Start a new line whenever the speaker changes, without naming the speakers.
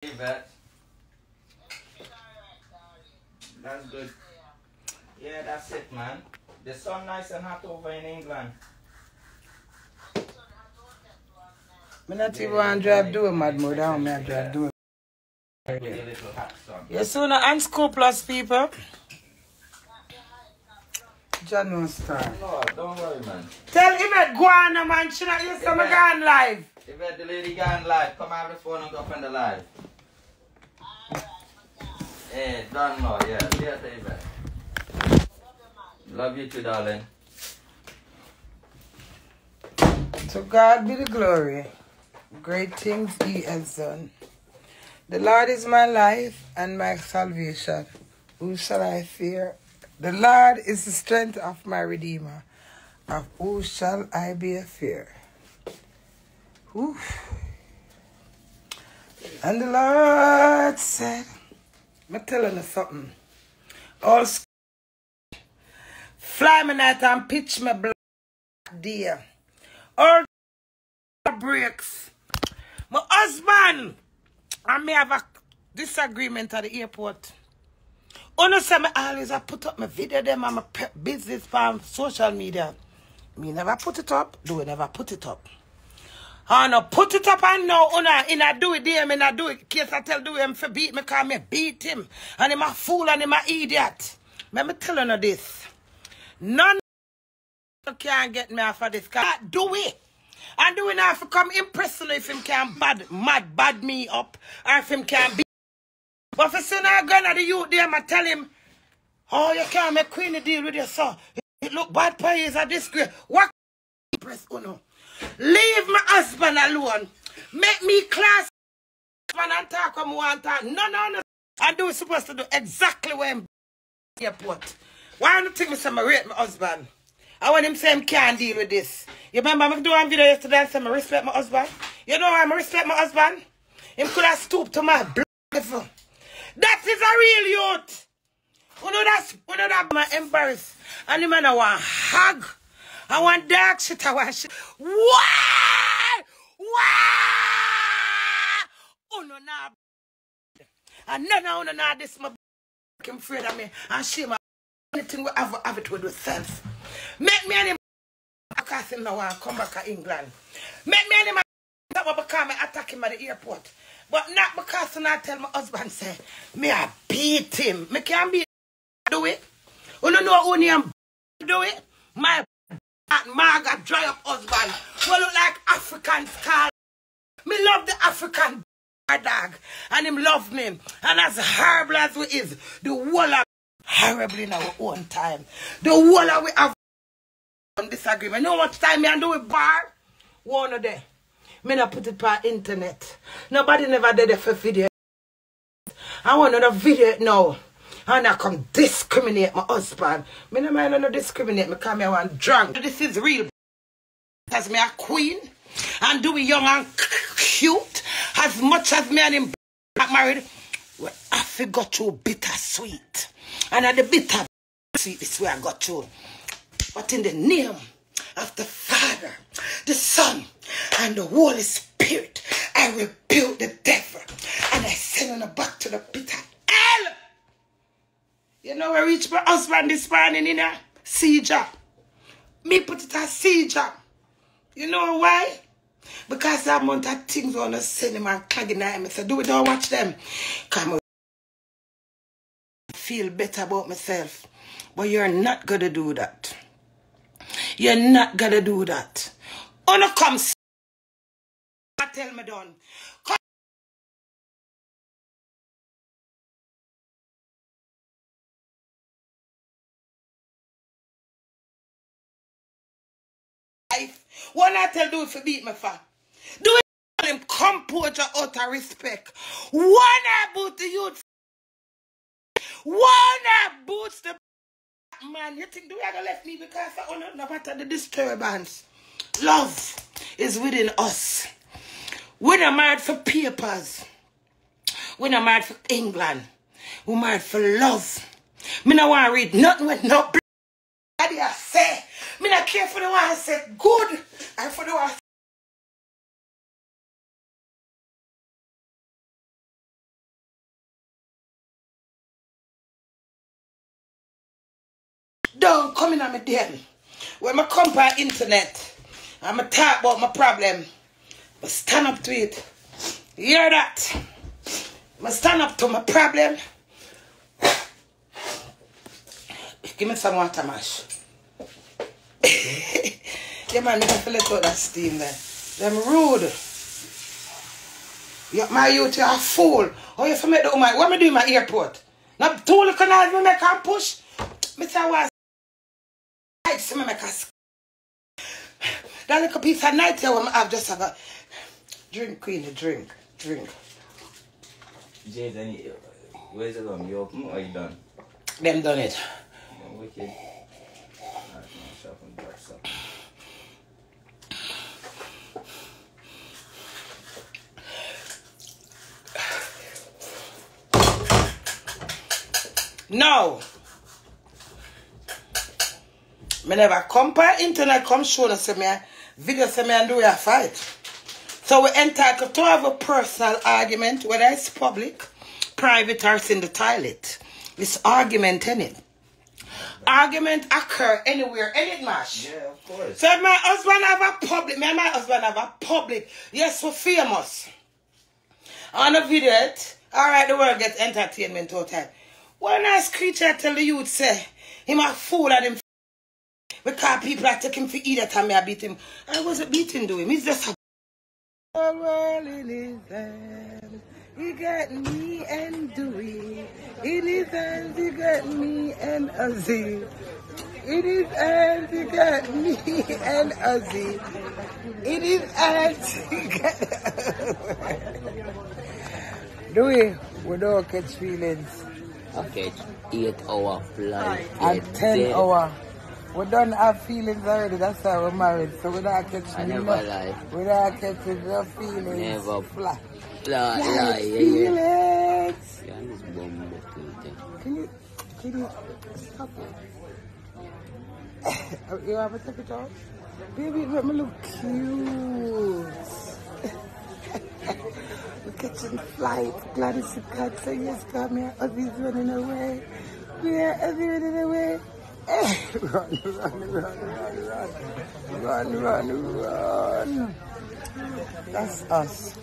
That. That's good. Yeah, that's it, man. The sun nice and hot over in England.
I'm not even want to drive do it, mad mode. I don't drive do it. You soon and School Plus people. John no star.
No, don't worry, man.
Tell Yvette go on, man. She not used to me gone live.
Yvette, the lady gone live. Come have the phone and go up on the live. Hey, done now, yeah. See you later, Yvette. Love you too, darling.
To God be the glory. Great things he has done. The Lord is my life and my salvation. Who shall I fear? The Lord is the strength of my Redeemer. Of who shall I be afraid? Whew. And the Lord said, I'm telling you something. All fly me night and pitch me black deer. All breaks. My husband and me have a disagreement at the airport. Uno say me always I put up my video them and my business on social media. Me never put it up, do never put it up. I no put it up and now Una in I do it there, me not do it. Case I tell do him for beat me cause me beat him. And him a fool and him a idiot. Let me tell you this. None can get me off of this. Cause I do it. And do it now if come impress if him can bad me up or if him can beat. But if you not going to the youth there, I tell him, oh, you can't make Queenie deal with your son. It look bad for you, it's a disgrace. What impress Uno? Leave my husband alone. Make me class man and talk when I want to talk. No. And do supposed to do exactly what I'm airport. Why don't you think I rate my husband? I want him say him can't deal with this. You remember I do a video yesterday and say I respect my husband? You know why I respect my husband? Him could have stooped to my blood. That is a real youth. You know that I'm embarrassed. And the man I want hug. I want dark shit. I want shit. Why? Oh no, nah. And none of this my I'm afraid of me. And she my anything we have it with self. Make me any because him now want come back to England. Make me any that will become attack him at the airport. But not because I tell my husband say, me I beat him. Me can't beat do it. You don't know only I'm do it. My Marga dry up husband who look like African skull. Me love the African dog. And him love me. And as horrible as we is, the whole of horrible in our own time. The whole of we have disagreement. You know what time me and do with bar? One of them. Me not put it per internet. Nobody never did it for video. I want another video now. And I come discriminate my husband. Me no mind no discriminate me because me want drunk. This is real. As me a queen. And do we young and cute. As much as me and him married. Well, I forgot you bittersweet. And at the bitter sweet is where I got you. But in the name of the Father, the Son, and the Holy Spirit, I rebuke the devil and I send him back to the pit of hell. You know where I reach my husband this morning in a siege. Me put it as siege. You know why? Because that amount of things on the cinema and clagging at me. So do we don't watch them? Come on. I feel better about myself. But you're not going to do that. You're not going to do that. Only come tell me done. Come what I tell do it for beat me for? Do it for him composure out of respect. One I boot the youth. One I boots the man. You think do you have left me because I don't know about the disturbance? Love is within us. We're not married for papers. We're not married for England. We're married for love. Me not want to read nothing with no blood. I say. Me not care for the one I say good. And for the one don't come in on me then. When I come by internet, I'm going to talk about my problem. I stand up to it. You hear that? I stand up to my problem. Give me some water, mash. Yeah, man, you have to let out that steam there. Them rude. My youth, you're a fool. How you make the woman? What am I doing in my airport? Not two little knives me make her push. Mr. Was lights me make her. That little piece of night here when I have just have a drink, Queenie, drink.
James, where's it going? You open or you done?
Them done it.
Wicked.
No. Me never come by internet come show us me video say me and do a fight. So we entitled to have a personal argument, whether it's public, private, or it's in the toilet. It's argument, innit? Argument occur anywhere, ain't it, Mash?
Yeah, of course.
So if my husband have a public, me and my husband have a public, yes, we're famous. On the video, alright, the world gets entertainment all time. One nice creature tell the youth say, him a fool at him because people are taking him for idiot and me I beat him. I wasn't beating to him, he's just a world in his hands. He got me and Dewey. In his hands he got me and Ozzy. In his hands he got me and Ozzy. In his hands he got Dewey, we don't catch feelings.
Okay, 8-hour flight.
And 10 hour. We don't have feelings already, that's why we're married. So we don't catch
I never lie.
We don't catch no feelings.
Never
fly.
Lie.
Feelings.
Yeah, this bomb thing.
Can you stop it? You have a take it off? Baby, let me look cute. We're catching flight. Gladys the cat say yes, come here. Ozzy's running away. Yeah, Ozzy running away. Run. That's us.